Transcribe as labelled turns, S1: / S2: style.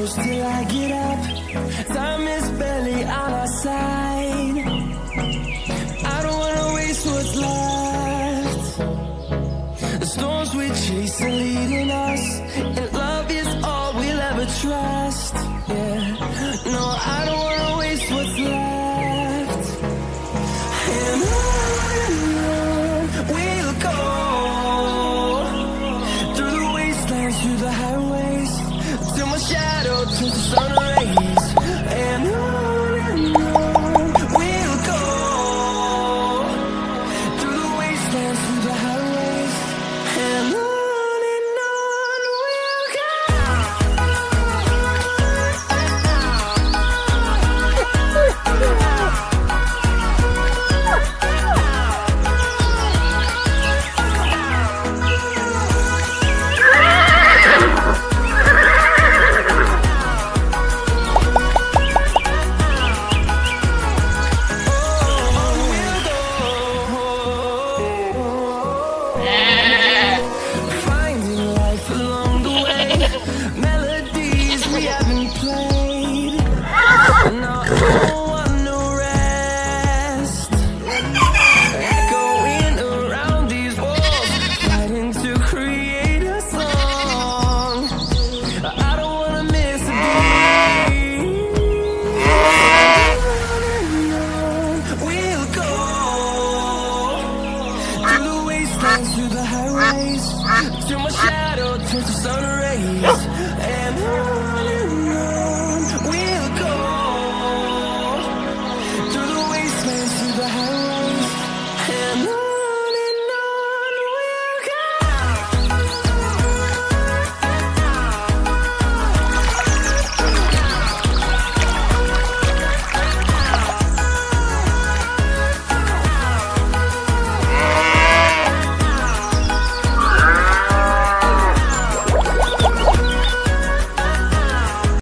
S1: close till I get up. Time is barely on our side. I don't wanna waste what's left. The storms we chase are leading us, and love is all we'll ever trust. Yeah, no, I don't wanna waste what's left. And on we'll go, through the wastelands, through the highways, till my shadow turns to sun rays. And on we'll go, through the wastelands, through the highways, and on we'll go. Finding life along the way, melodies we haven't played. No, I don't want no rest. Echoing around these walls, fighting to create a song. I don't wanna miss a beat. We'll go through the wastelands, through the highways, till my shadow turns to sun rays. And on we'll go, through the wastelands, through the highways, and on.